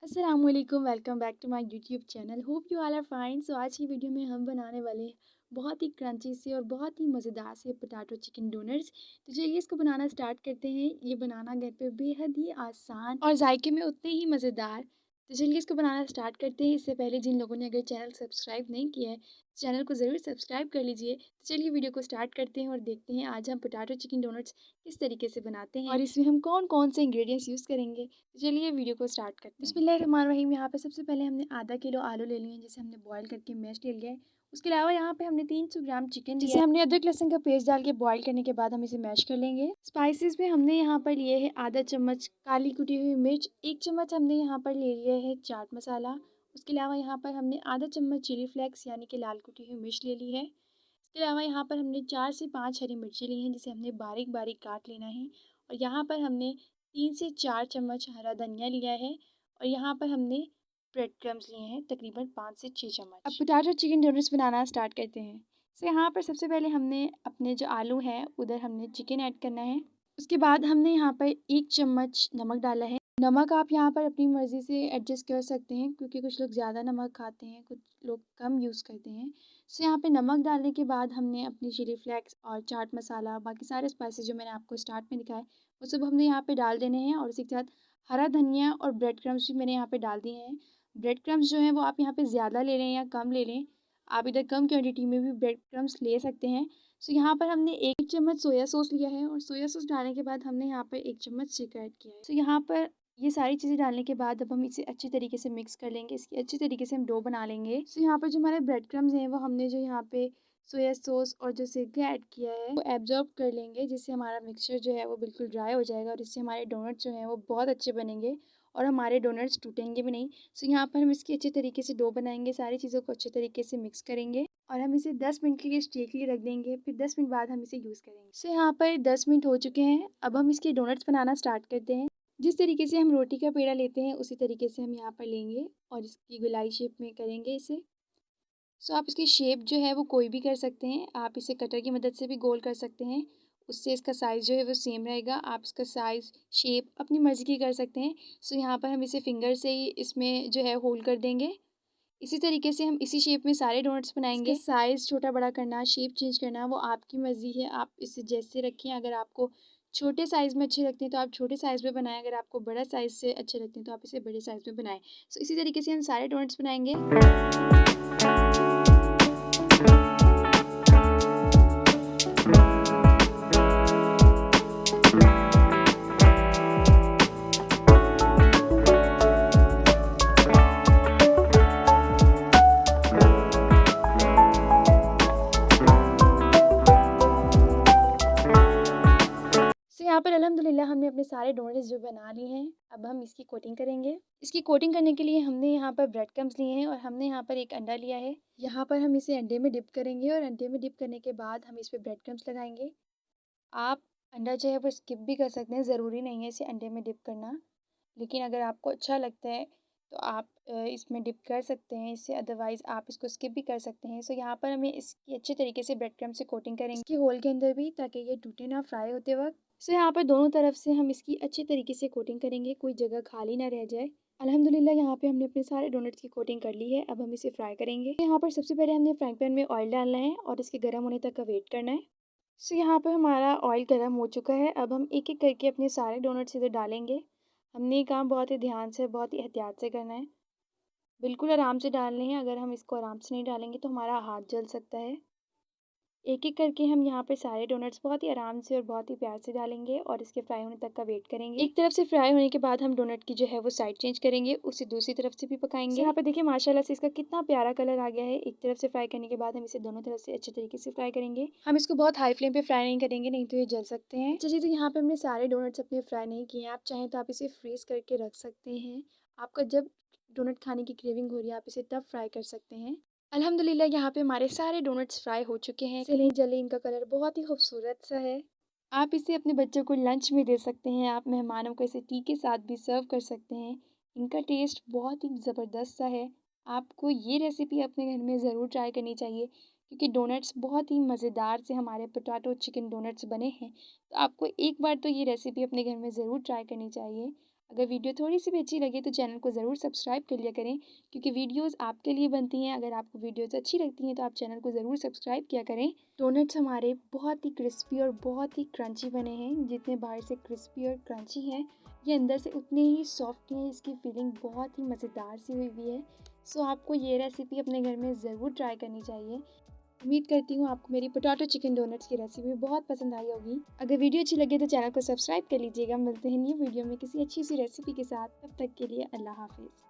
अस्सलामुअलैकुम, welcome back to my YouTube channel. Hope you all are fine. So आज की video में हम बनाने वाले हैं बहुत ही क्रंची से और बहुत ही मज़ेदार से पोटैटो चिकन डोनट्स। तो चलिए इसको बनाना स्टार्ट करते हैं। ये बनाना घर पे बेहद ही आसान और जायके में उतने ही मज़ेदार। तो चलिए इसको बनाना स्टार्ट करते हैं। इससे पहले जिन लोगों ने अगर चैनल सब्सक्राइब नहीं किया है, चैनल को ज़रूर सब्सक्राइब कर लीजिए। तो चलिए वीडियो को स्टार्ट करते हैं और देखते हैं आज हम पोटैटो चिकन डोनट्स किस तरीके से बनाते हैं और इसमें हम कौन कौन से इंग्रेडिएंट्स यूज़ करेंगे। तो चलिए वीडियो को स्टार्ट करते हैं। बिस्मिल्लाहिर्रहमानिर्रहीम। यहाँ पे सबसे पहले हमने आधा किलो आलू ले लिए हैं, जिसे हमने बॉईल करके मैश ले लिया है। उसके अलावा यहाँ पे हमने 300 ग्राम चिकन जिसे हमने अदरक लहसुन का पेस्ट डाल के बॉईल करने के बाद हम इसे मैश कर लेंगे। स्पाइसेस में हमने यहाँ पर लिए है आधा चम्मच काली कुटी हुई मिर्च, 1 चम्मच हमने यहाँ पर ले लिया है चाट मसाला। उसके अलावा यहाँ पर हमने आधा चम्मच चिली फ्लेक्स यानी कि लाल कुटी हुई मिर्च ले ली है। इसके अलावा यहाँ पर हमने 4 से 5 हरी मिर्ची ली हैं, जिसे हमने बारीक बारीक काट लेना है। और यहाँ पर हमने 3 से 4 चम्मच हरा धनिया लिया है। और यहाँ पर हमने ब्रेड क्रम्स लिए हैं तकरीबन 5 से 6 चम्मच। अब पोटैटो चिकन डोनट्स बनाना स्टार्ट करते हैं। तो यहाँ पर सबसे पहले हमने अपने जो आलू हैं उधर हमने चिकन ऐड करना है। उसके बाद हमने यहाँ पर 1 चम्मच नमक डाला है। नमक आप यहाँ पर अपनी मर्ज़ी से एडजस्ट कर सकते हैं, क्योंकि कुछ लोग ज़्यादा नमक खाते हैं, कुछ लोग कम यूज़ करते हैं। सो यहाँ पे नमक डालने के बाद हमने अपनी चिली फ्लेक्स और चाट मसाला, बाकी सारे स्पाइसेस जो मैंने आपको स्टार्ट में दिखाए, वो सब हमने यहाँ पे डाल देने हैं। और उसी के साथ हरा धनिया और ब्रेड क्रम्स भी मैंने यहाँ पे डाल दिए हैं। ब्रेड क्रम्स जो हैं वो आप यहाँ पे ज़्यादा ले लें या कम ले लें। आप इधर कम क्वांटिटी में भी ब्रेड क्रम्स ले सकते हैं। सो यहाँ पर हमने 1 चम्मच सोया सॉस लिया है और सोया सॉस डालने के बाद हमने यहाँ पर 1 चम्मच सिरका ऐड किया है। सो यहाँ पर ये सारी चीज़ें डालने के बाद अब हम इसे अच्छी तरीके से मिक्स कर लेंगे। इसकी अच्छी तरीके से हम डो बना लेंगे। सो यहाँ पर जो हमारे ब्रेड क्रम्स हैं वो हमने जो यहाँ पे सोया सॉस और जो सिरका ऐड किया है वो एब्जॉर्ब कर लेंगे, जिससे हमारा मिक्सचर जो है वो बिल्कुल ड्राई हो जाएगा और इससे हमारे डोनट्स जो हैं वो बहुत अच्छे बनेंगे और हमारे डोनट्स टूटेंगे भी नहीं। सो यहाँ पर हम इसकी अच्छे तरीके से डो बनाएंगे, सारी चीज़ों को अच्छे तरीके से मिक्स करेंगे और हम इसे 10 मिनट के लिए स्टे के लिए रख देंगे। फिर 10 मिनट बाद हम इसे यूज़ करेंगे। सो यहाँ पर 10 मिनट हो चुके हैं। अब हम इसके डोनट्स बनाना स्टार्ट करते हैं। जिस तरीके से हम रोटी का पेड़ा लेते हैं उसी तरीके से हम यहाँ पर लेंगे और इसकी गोलाई शेप में करेंगे इसे। सो आप इसकी शेप जो है वो कोई भी कर सकते हैं। आप इसे कटर की मदद से भी गोल कर सकते हैं, उससे इसका साइज़ जो है वो सेम रहेगा। आप इसका साइज़ शेप अपनी मर्ज़ी की कर सकते हैं। सो यहाँ पर हम इसे फिंगर से ही इसमें जो है होल कर देंगे। इसी तरीके से हम इसी शेप में सारे डोनट्स बनाएंगे। इसका साइज़ छोटा बड़ा करना, शेप चेंज करना वो आपकी मर्ज़ी है। आप इसे जैसे रखें। अगर आपको छोटे साइज़ में अच्छे लगते हैं तो आप छोटे साइज़ में बनाएं। अगर आपको बड़ा साइज़ से अच्छे लगते हैं तो आप इसे बड़े साइज़ में बनाएं। सो इसी तरीके से हम सारे डोनट्स बनाएंगे। सो यहाँ पर अल्हम्दुलिल्लाह हमने अपने सारे डोनट्स जो बना लिए हैं। अब हम इसकी कोटिंग करेंगे। इसकी कोटिंग करने के लिए हमने यहाँ पर ब्रेड क्रम्स लिए हैं और हमने यहाँ पर एक अंडा लिया है। यहाँ पर हम इसे अंडे में डिप करेंगे और अंडे में डिप करने के बाद हम इस पर ब्रेड क्रम्स लगाएंगे। आप अंडा जो है वो स्किप भी कर सकते हैं, ज़रूरी नहीं है इसे अंडे में डिप करना। लेकिन अगर आपको अच्छा लगता है तो आप इसमें डिप कर सकते हैं इसे, अदरवाइज़ आप इसको स्किप भी कर सकते हैं। सो यहाँ पर हमें इसकी अच्छे तरीके से ब्रेड क्रम्ब से कोटिंग करेंगे इसके होल के अंदर भी, ताकि ये टूटे ना फ्राई होते वक्त। सो यहाँ पर दोनों तरफ से हम इसकी अच्छे तरीके से कोटिंग करेंगे, कोई जगह खाली ना रह जाए। अल्हम्दुलिल्लाह यहाँ पे हमने अपने सारे डोनट्स की कोटिंग कर ली है। अब हम इसे फ्राई करेंगे। यहाँ पर सबसे पहले हमने फ्राइंग पैन में ऑयल डालना है और इसके गर्म होने तक का वेट करना है। सो यहाँ पर हमारा ऑयल गर्म हो चुका है। अब हम एक एक करके अपने सारे डोनट्स इधर डालेंगे। हमने ये काम बहुत ही ध्यान से, बहुत ही एहतियात से करना है। बिल्कुल आराम से डालने हैं। अगर हम इसको आराम से नहीं डालेंगे तो हमारा हाथ जल सकता है। एक एक करके हम यहाँ पे सारे डोनट्स बहुत ही आराम से और बहुत ही प्यार से डालेंगे और इसके फ्राई होने तक का वेट करेंगे। एक तरफ से फ्राई होने के बाद हम डोनट की जो है वो साइड चेंज करेंगे, उसे दूसरी तरफ से भी पकाएंगे। यहाँ पे देखिए माशाल्लाह से इसका कितना प्यारा कलर आ गया है। एक तरफ से फ्राई करने के बाद हम इसे दोनों तरफ से अच्छे तरीके से फ्राई करेंगे। हम इसको बहुत हाई फ्लेम पे फ्राई नहीं करेंगे, नहीं तो ये जल सकते हैं। चलिए, तो यहाँ पे हमने सारे डोनट्स अपने फ्राई नहीं किए। आप चाहें तो आप इसे फ्रीज करके रख सकते हैं। आपका जब डोनट खाने की क्रेविंग हो रही है आप इसे तब फ्राई कर सकते हैं। अल्हम्दुलिल्लाह यहाँ पे हमारे सारे डोनट्स फ्राई हो चुके हैं। चलिए जले, इनका कलर बहुत ही खूबसूरत सा है। आप इसे अपने बच्चों को लंच में दे सकते हैं। आप मेहमानों को इसे टी के साथ भी सर्व कर सकते हैं। इनका टेस्ट बहुत ही ज़बरदस्त सा है। आपको ये रेसिपी अपने घर में ज़रूर ट्राई करनी चाहिए, क्योंकि डोनट्स बहुत ही मज़ेदार से हमारे पोटैटो चिकन डोनट्स बने हैं। तो आपको एक बार तो ये रेसिपी अपने घर में ज़रूर ट्राई करनी चाहिए। अगर वीडियो थोड़ी सी भी अच्छी लगे तो चैनल को ज़रूर सब्सक्राइब कर लिया करें, क्योंकि वीडियोस आपके लिए बनती हैं। अगर आपको वीडियोस अच्छी लगती हैं तो आप चैनल को ज़रूर सब्सक्राइब किया करें। डोनट्स हमारे बहुत ही क्रिस्पी और बहुत ही क्रंची बने हैं। जितने बाहर से क्रिस्पी और क्रंची हैं, ये अंदर से उतने ही सॉफ्ट हैं। इसकी फीलिंग बहुत ही मज़ेदार सी हुई हुई है। सो आपको ये रेसिपी अपने घर में ज़रूर ट्राई करनी चाहिए। उम्मीद करती हूँ आपको मेरी पोटैटो चिकन डोनट्स की रेसिपी बहुत पसंद आई होगी। अगर वीडियो अच्छी लगे तो चैनल को सब्सक्राइब कर लीजिएगा। मिलते हैं न्यू वीडियो में किसी अच्छी सी रेसिपी के साथ। तब तक के लिए अल्लाह हाफिज़।